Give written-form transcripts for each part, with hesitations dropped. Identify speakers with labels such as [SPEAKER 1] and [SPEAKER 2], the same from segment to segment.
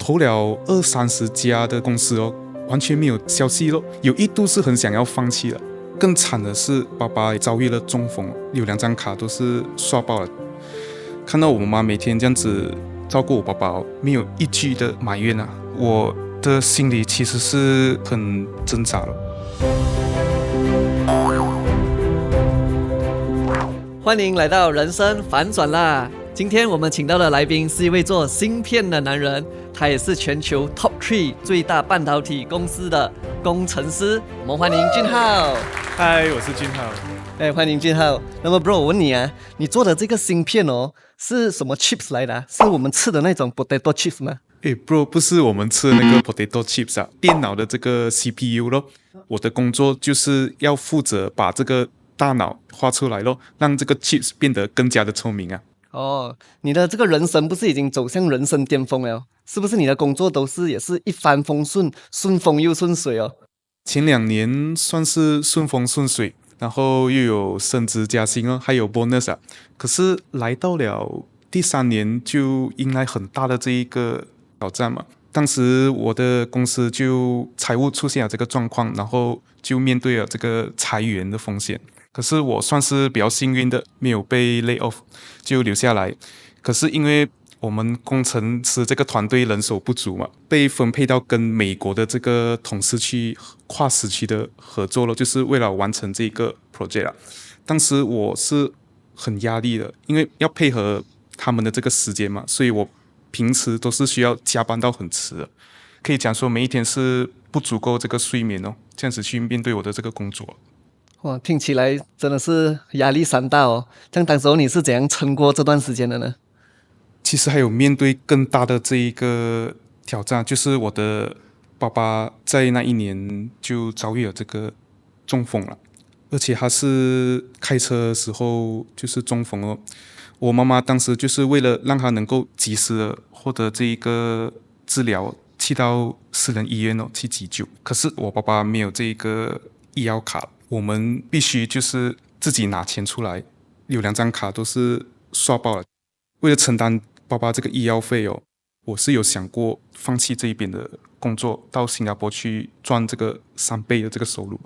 [SPEAKER 1] 投了20-30家的公司哦，完全没有消息咯。有一度是很想要放弃了。更惨的是，爸爸遭遇了中风，有2张卡都是刷爆了。看到我妈每天这样子照顾我爸爸，没有一句的埋怨啊，我的心里其实是很挣扎了。
[SPEAKER 2] 欢迎来到人生反转啦！今天我们请到的来宾是一位做芯片的男人，他也是全球 Top 3最大半导体公司的工程师。我们欢迎俊浩。
[SPEAKER 1] 嗨，我是俊浩。
[SPEAKER 2] 欢迎俊浩。那么 bro， 我问你啊，你做的这个芯片哦，是什么 chips 来的啊？是我们吃的那种 potato chips 吗
[SPEAKER 1] ？bro， 不是我们吃的那个 potato chips 啊，电脑的这个 CPU 咯。我的工作就是要负责把这个大脑画出来咯，让这个 chips 变得更加的聪明啊。
[SPEAKER 2] 哦，你的这个人生不是已经走向人生巅峰了？是不是你的工作都是也是一帆风顺，顺风又顺水哦？
[SPEAKER 1] 前2年算是顺风顺水，然后又有升职加薪哦，还有 bonus 啊。可是来到了第3年，就迎来很大的这一个挑战嘛。当时我的公司就财务出现了这个状况，然后就面对了这个裁员的风险。可是我算是比较幸运的，没有被 lay off， 就留下来。可是因为我们工程师这个团队人手不足嘛，被分配到跟美国的这个同事去跨时区的合作了，就是为了完成这个 project 啊。当时我是很压力的，因为要配合他们的这个时间嘛，所以我平时都是需要加班到很迟的，可以讲说每一天是不足够这个睡眠哦，这样子去面对我的这个工作。
[SPEAKER 2] 哇，听起来真的是压力山大哦。这样当时候你是怎样撑过这段时间的呢？
[SPEAKER 1] 其实还有面对更大的这一个挑战，就是我的爸爸在那一年就遭遇了这个中风了，而且他是开车的时候就是中风了。我妈妈当时就是为了让他能够及时的获得这一个治疗，去到私人医院去急救。可是我爸爸没有这个医药卡，我们必须就是自己拿钱出来，有2张卡都是刷爆了。为了承担爸爸这个医药费哦，我是有想过放弃这一边的工作，到新加坡去赚这个3倍的这个收入。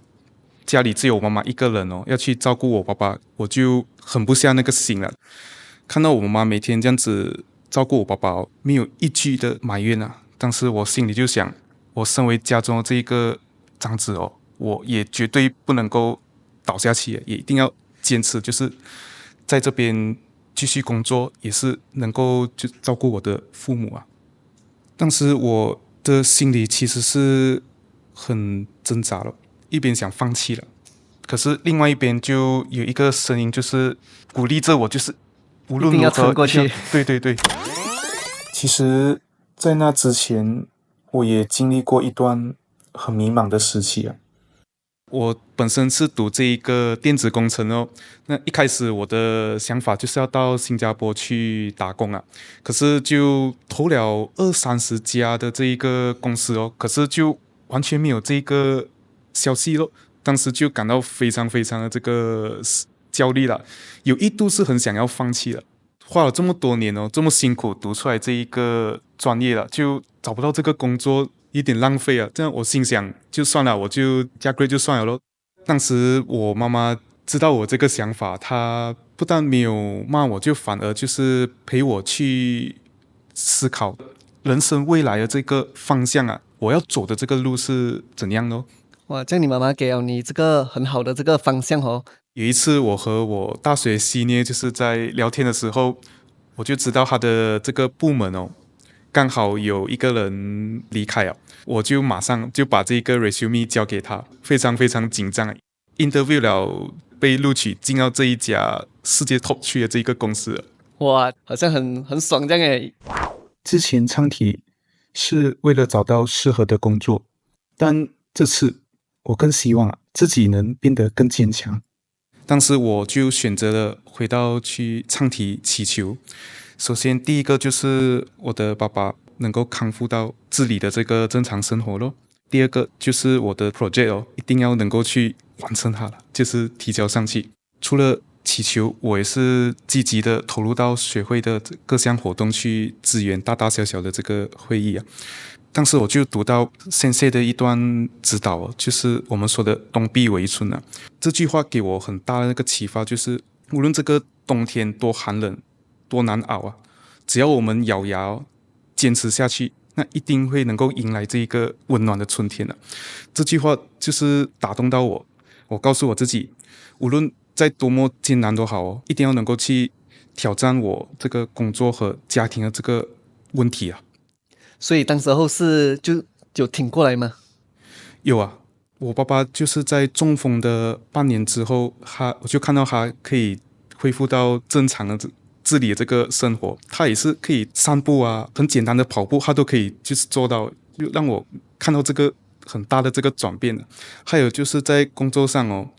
[SPEAKER 1] 家里只有我妈妈一个人哦，要去照顾我爸爸，我就狠不下那个心了。看到我妈妈每天这样子照顾我爸爸哦，没有一句的埋怨啊。当时我心里就想，我身为家中的这一个长子哦，我也绝对不能够倒下去，也一定要坚持，就是在这边继续工作，也是能够就照顾我的父母啊。当时我的心里其实是很挣扎了，一边想放弃了，可是另外一边就有一个声音，就是鼓励着我，就是无论如何
[SPEAKER 2] 一定要撑过去。
[SPEAKER 1] 对。其实，在那之前，我也经历过一段很迷茫的时期啊。我本身是读这一个电子工程哦，那一开始我的想法就是要到新加坡去打工啊，可是就投了20-30家的这一个公司哦，可是就完全没有这个消息咯。当时就感到非常非常的这个焦虑了，有一度是很想要放弃了。花了这么多年哦，这么辛苦读出来这一个专业了，就找不到这个工作，有点浪费啊。这样我心想，就算了，我就加 grade 就算了咯。当时我妈妈知道我这个想法，她不但没有骂我，就反而就是陪我去思考人生未来的这个方向啊，我要走的这个路是怎样的。
[SPEAKER 2] 哇，这样你妈妈给了你这个很好的这个方向哦。
[SPEAKER 1] 有一次我和我大学senior就是在聊天的时候，我就知道他的这个部门哦，刚好有一个人离开了，我就马上就把这个 resume 交给他，非常非常紧张 ，interview 了被录取进到这一家世界 top 区的这个公司了。
[SPEAKER 2] 哇，好像很爽这样诶。
[SPEAKER 3] 之前唱题是为了找到适合的工作，但这次我更希望自己能变得更坚强。
[SPEAKER 1] 当时我就选择了回到去唱题祈求。首先第一个就是我的爸爸能够康复到自理的这个正常生活咯。第二个就是我的 project 哦，一定要能够去完成它了，就是提交上去。除了祈求，我也是积极的投入到学会的各项活动去支援大大小小的这个会议啊。当时我就读到先生的一段指导哦，就是我们说的“冬必为春”啊。这句话给我很大的那个启发，就是无论这个冬天多寒冷、多难熬啊，只要我们咬牙坚持下去，那一定会能够迎来这一个温暖的春天的。这句话就是打动到我，我告诉我自己，无论再多么艰难都好哦，一定要能够去挑战我这个工作和家庭的这个问题啊。
[SPEAKER 2] 所以当时候是就挺过来吗？
[SPEAKER 1] 有啊，我爸爸就是在中风的半年之后，我就看到他可以恢复到正常的自理的这个生活，他也是可以散步啊，很简单的跑步，他都可以就是做到，就让我看到这个很大的这个转变了。还有就是在工作上哦，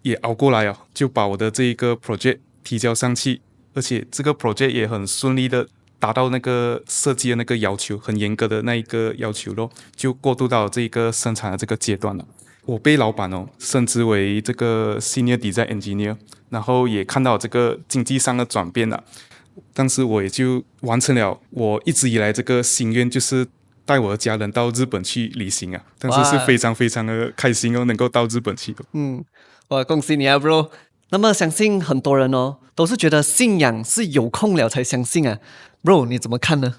[SPEAKER 1] 也熬过来哦，就把我的这一个 project 提交上去，而且这个 project 也很顺利的达到那个设计的那个要求，很严格的那一个要求咯，就过渡到这个生产的这个阶段了。我被老板升职为这个 Senior Design Engineer， 然后也看到这个经济上的转变了。当时我也就完成了我一直以来这个心愿，就是带我的家人到日本去旅行啊。当时是非常非常的开心哦，能够到日本去。
[SPEAKER 2] 哇，恭喜你啊 bro。 那么相信很多人都是觉得信仰是有空了才相信啊， bro 你怎么看呢？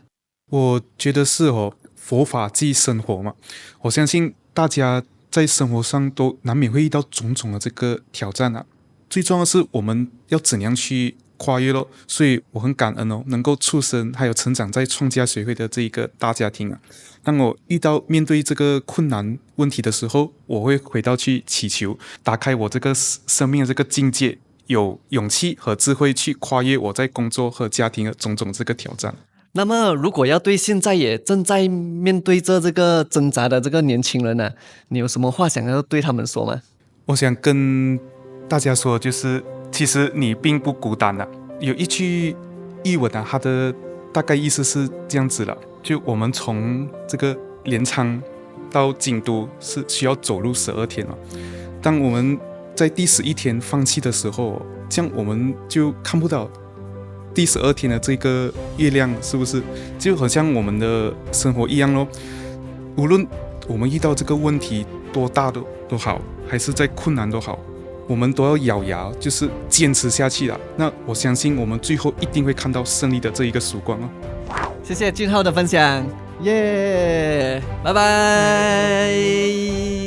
[SPEAKER 1] 我觉得是佛法即生活嘛，我相信大家在生活上都难免会遇到种种的这个挑战啊，最重要的是我们要怎样去跨越咯。所以我很感恩能够出生还有成长在创价学会的这一个大家庭啊。当我面对这个困难问题的时候，我会回到去祈求，打开我这个生命的这个境界，有勇气和智慧去跨越我在工作和家庭的种种这个挑战。
[SPEAKER 2] 那么如果要对现在也正在面对着这个挣扎的这个年轻人呢，你有什么话想要对他们说吗？
[SPEAKER 1] 我想跟大家说，就是其实你并不孤单的。有一句译文啊，它的大概意思是这样子了，就我们从这个镰仓到京都是需要走路12天了。当我们在第11天放弃的时候，这样我们就看不到第12天的这个月亮，是不是就好像我们的生活一样咯？无论我们遇到这个问题多大都好，还是再困难都好，我们都要咬牙，就是坚持下去了。那我相信我们最后一定会看到胜利的这一个曙光哦。
[SPEAKER 2] 谢谢俊浩的分享，耶，拜拜。